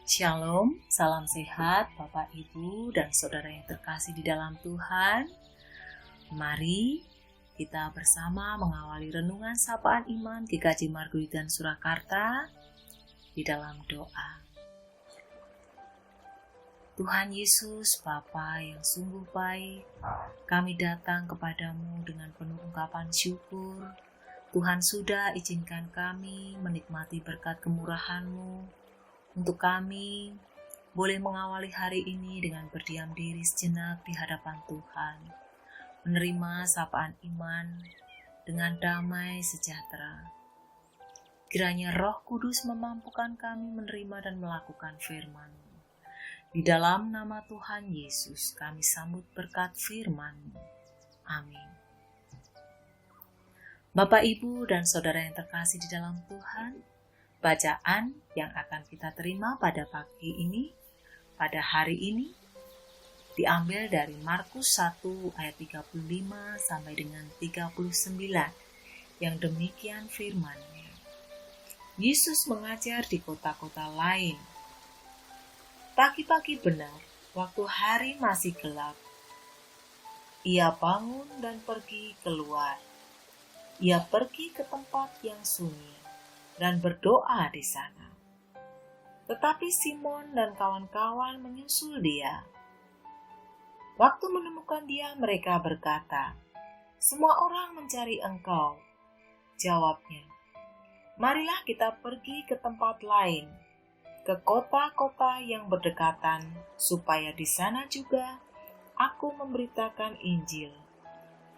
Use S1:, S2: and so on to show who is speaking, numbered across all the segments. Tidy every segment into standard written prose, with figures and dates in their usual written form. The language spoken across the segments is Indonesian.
S1: Shalom, salam sehat Bapak Ibu dan Saudara yang terkasih di dalam Tuhan. Mari kita bersama mengawali renungan sapaan iman GKJ Margulitan Surakarta di dalam doa. Tuhan Yesus, Bapa yang sungguh baik, kami datang kepadamu dengan penuh ungkapan syukur. Tuhan sudah izinkan kami menikmati berkat kemurahan-Mu untuk kami boleh mengawali hari ini dengan berdiam diri sejenak di hadapan Tuhan, menerima sapaan iman dengan damai sejahtera. Kiranya Roh Kudus memampukan kami menerima dan melakukan firman-Mu. Di dalam nama Tuhan Yesus kami sambut berkat firman-Mu. Amin. Bapak, Ibu, dan Saudara yang terkasih di dalam Tuhan, bacaan yang akan kita terima pada pagi ini, pada hari ini, diambil dari Markus 1 ayat 35 sampai dengan 39, yang demikian firman-Nya. Yesus mengajar di kota-kota lain. Pagi-pagi benar, waktu hari masih gelap, Ia bangun dan pergi keluar. Ia pergi ke tempat yang sunyi dan berdoa di sana. Tetapi Simon dan kawan-kawan menyusul Dia. Waktu menemukan Dia, mereka berkata, "Semua orang mencari Engkau." Jawabnya, "Marilah kita pergi ke tempat lain, ke kota-kota yang berdekatan, supaya di sana juga aku memberitakan Injil.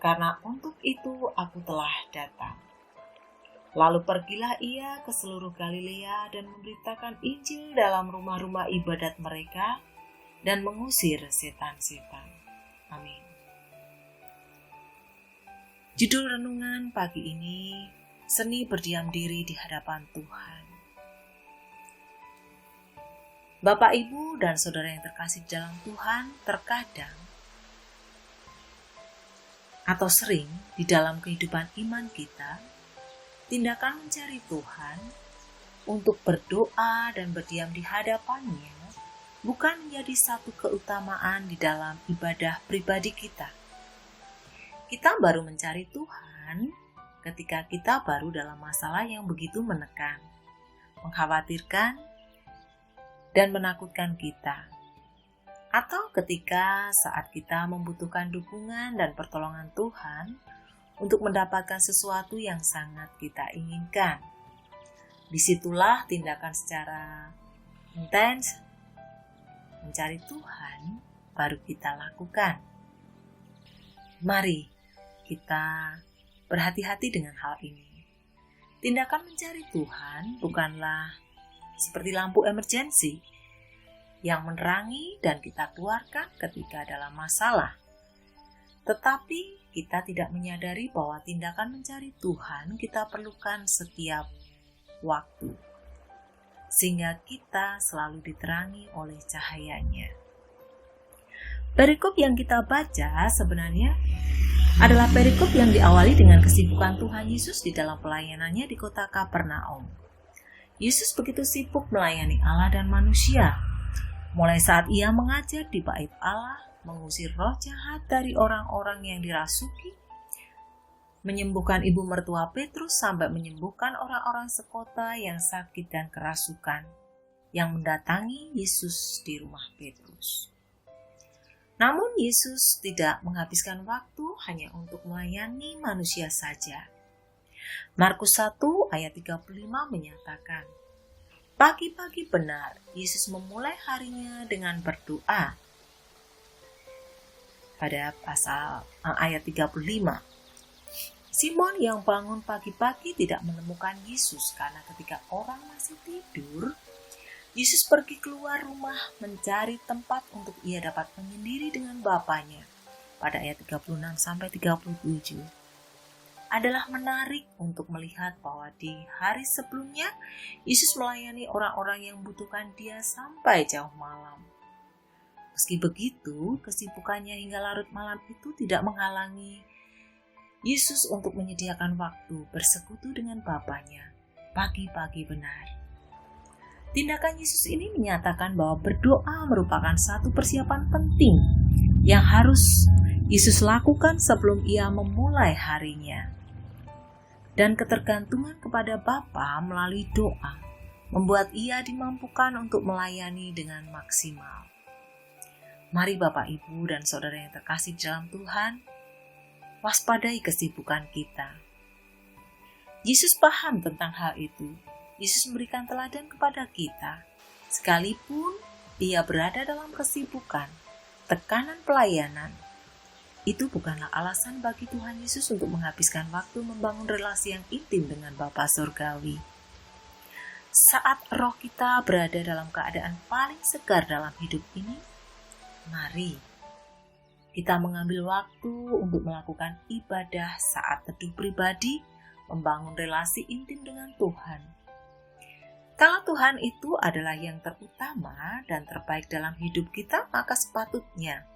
S1: Karena untuk itu aku telah datang." Lalu pergilah Ia ke seluruh Galilea dan memberitakan Injil dalam rumah-rumah ibadat mereka dan mengusir setan-setan. Amin. Judul renungan pagi ini, seni berdiam diri di hadapan Tuhan. Bapak, Ibu, dan Saudara yang terkasih dalam Tuhan, terkadang atau sering di dalam kehidupan iman kita, tindakan mencari Tuhan untuk berdoa dan berdiam di hadapan-Nya bukan menjadi satu keutamaan di dalam ibadah pribadi kita. Kita baru mencari Tuhan ketika kita baru dalam masalah yang begitu menekan, mengkhawatirkan, dan menakutkan kita. Atau ketika saat kita membutuhkan dukungan dan pertolongan Tuhan untuk mendapatkan sesuatu yang sangat kita inginkan. Disitulah tindakan secara intens mencari Tuhan baru kita lakukan. Mari kita berhati-hati dengan hal ini. Tindakan mencari Tuhan bukanlah seperti lampu emergensi yang menerangi dan kita keluarkan ketika dalam masalah. Tetapi kita tidak menyadari bahwa tindakan mencari Tuhan kita perlukan setiap waktu, sehingga kita selalu diterangi oleh cahayanya. Perikop yang kita baca sebenarnya adalah perikop yang diawali dengan kesibukan Tuhan Yesus di dalam pelayanannya di kota Kapernaum. Yesus begitu sibuk melayani Allah dan manusia. Mulai saat Ia mengajar di bait Allah, mengusir roh jahat dari orang-orang yang dirasuki, menyembuhkan ibu mertua Petrus sampai menyembuhkan orang-orang sekota yang sakit dan kerasukan, yang mendatangi Yesus di rumah Petrus. Namun Yesus tidak menghabiskan waktu hanya untuk melayani manusia saja. Markus 1 ayat 35 menyatakan, pagi-pagi benar, Yesus memulai harinya dengan berdoa. Pada ayat 35, Simon yang bangun pagi-pagi tidak menemukan Yesus karena ketika orang masih tidur, Yesus pergi keluar rumah mencari tempat untuk Ia dapat menyendiri dengan Bapanya. Pada ayat 36-37. Adalah menarik untuk melihat bahwa di hari sebelumnya Yesus melayani orang-orang yang membutuhkan Dia sampai jauh malam. Meski begitu, kesibukannya hingga larut malam itu tidak menghalangi Yesus untuk menyediakan waktu bersekutu dengan Bapanya pagi-pagi benar. Tindakan Yesus ini menyatakan bahwa berdoa merupakan satu persiapan penting yang harus Yesus lakukan sebelum ia memulai harinya. Dan ketergantungan kepada Bapa melalui doa membuat ia dimampukan untuk melayani dengan maksimal. Mari Bapak, Ibu, dan Saudara yang terkasih dalam Tuhan, waspadai kesibukan kita. Yesus paham tentang hal itu. Yesus memberikan teladan kepada kita, sekalipun ia berada dalam kesibukan, tekanan pelayanan. Itu bukanlah alasan bagi Tuhan Yesus untuk menghabiskan waktu membangun relasi yang intim dengan Bapa Surgawi. Saat roh kita berada dalam keadaan paling segar dalam hidup ini, mari kita mengambil waktu untuk melakukan ibadah saat teduh pribadi, membangun relasi intim dengan Tuhan. Kalau Tuhan itu adalah yang terutama dan terbaik dalam hidup kita, maka sepatutnya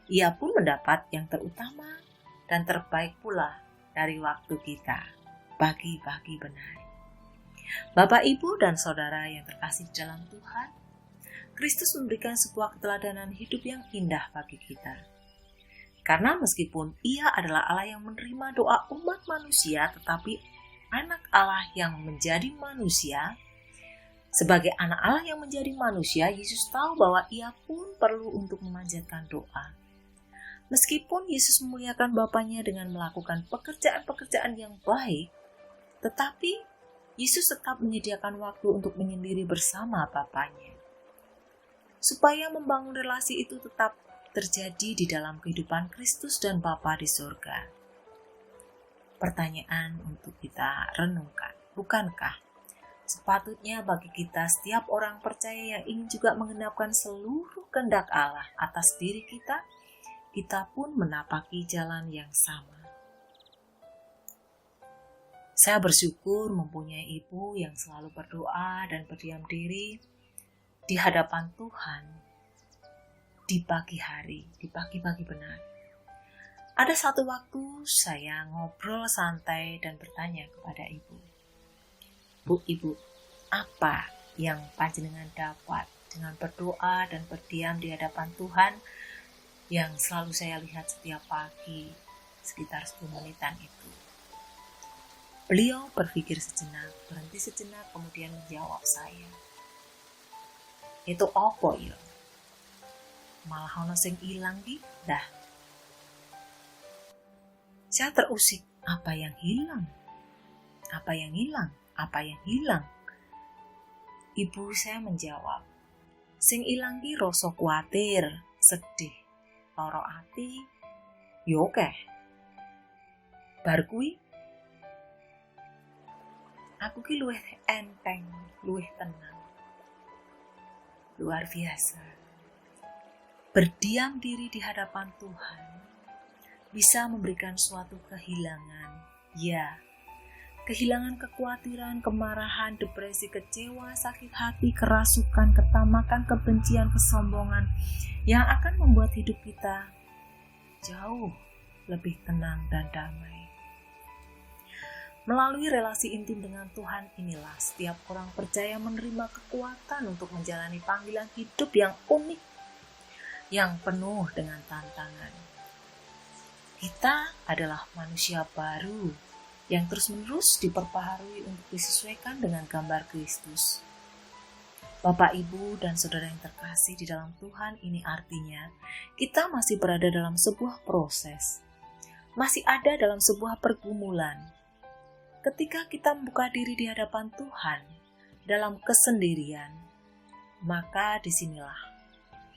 S1: Ia pun mendapat yang terutama dan terbaik pula dari waktu kita, bagi-bagi benar. Bapak, Ibu, dan Saudara yang terkasih dalam Tuhan, Kristus memberikan sebuah keteladanan hidup yang indah bagi kita. Karena meskipun Ia adalah Allah yang menerima doa umat manusia, tetapi anak Allah yang menjadi manusia, sebagai anak Allah yang menjadi manusia, Yesus tahu bahwa Ia pun perlu untuk memanjatkan doa. Meskipun Yesus memuliakan Bapanya dengan melakukan pekerjaan-pekerjaan yang baik, tetapi Yesus tetap menyediakan waktu untuk menyendiri bersama Bapanya. Supaya membangun relasi itu tetap terjadi di dalam kehidupan Kristus dan Bapa di surga. Pertanyaan untuk kita renungkan, bukankah sepatutnya bagi kita setiap orang percaya yang ingin juga menggenapkan seluruh kehendak Allah atas diri kita, kita pun menapaki jalan yang sama. Saya bersyukur mempunyai ibu yang selalu berdoa dan berdiam diri di hadapan Tuhan di pagi hari, di pagi-pagi benar. Ada satu waktu saya ngobrol santai dan bertanya kepada ibu, Bu, Ibu, apa yang panjenengan dapat dengan berdoa dan berdiam di hadapan Tuhan yang selalu saya lihat setiap pagi sekitar 10 menitan itu? Beliau berpikir sejenak, berhenti sejenak, kemudian menjawab saya, itu apa ya? Malah ono sing ilang ki, dah. Saya terusik, apa yang hilang? Apa yang hilang? Apa yang hilang? Ibu saya menjawab, sing ilang ki rasa kuatir, sedih, loro ati, yo keh. Bar kuwi aku ki luwih enteng, luwih tenang. Luar biasa. Berdiam diri di hadapan Tuhan bisa memberikan suatu kehilangan. Ya, kehilangan kekhawatiran, kemarahan, depresi, kecewa, sakit hati, kerasukan, ketamakan, kebencian, kesombongan yang akan membuat hidup kita jauh lebih tenang dan damai. Melalui relasi intim dengan Tuhan inilah setiap orang percaya menerima kekuatan untuk menjalani panggilan hidup yang unik, yang penuh dengan tantangan. Kita adalah manusia baru yang terus-menerus diperbaharui untuk disesuaikan dengan gambar Kristus. Bapak, Ibu, dan Saudara yang terkasih di dalam Tuhan, ini artinya kita masih berada dalam sebuah proses, masih ada dalam sebuah pergumulan. Ketika kita membuka diri di hadapan Tuhan dalam kesendirian, maka disinilah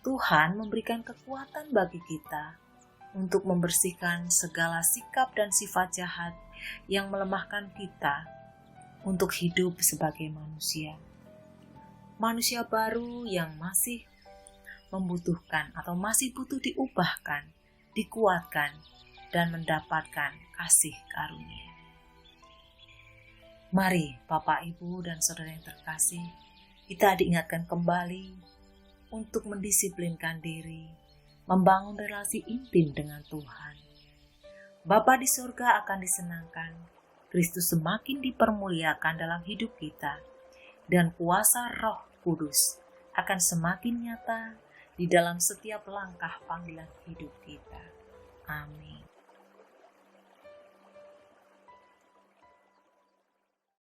S1: Tuhan memberikan kekuatan bagi kita untuk membersihkan segala sikap dan sifat jahat yang melemahkan kita untuk hidup sebagai manusia. Manusia baru yang masih membutuhkan atau masih butuh diubahkan, dikuatkan, dan mendapatkan kasih karunia. Mari Bapak, Ibu, dan Saudara yang terkasih, kita diingatkan kembali untuk mendisiplinkan diri, membangun relasi intim dengan Tuhan. Bapa di surga akan disenangkan, Kristus semakin dipermuliakan dalam hidup kita, dan kuasa roh Kudus akan semakin nyata di dalam setiap langkah panggilan hidup kita. Amin.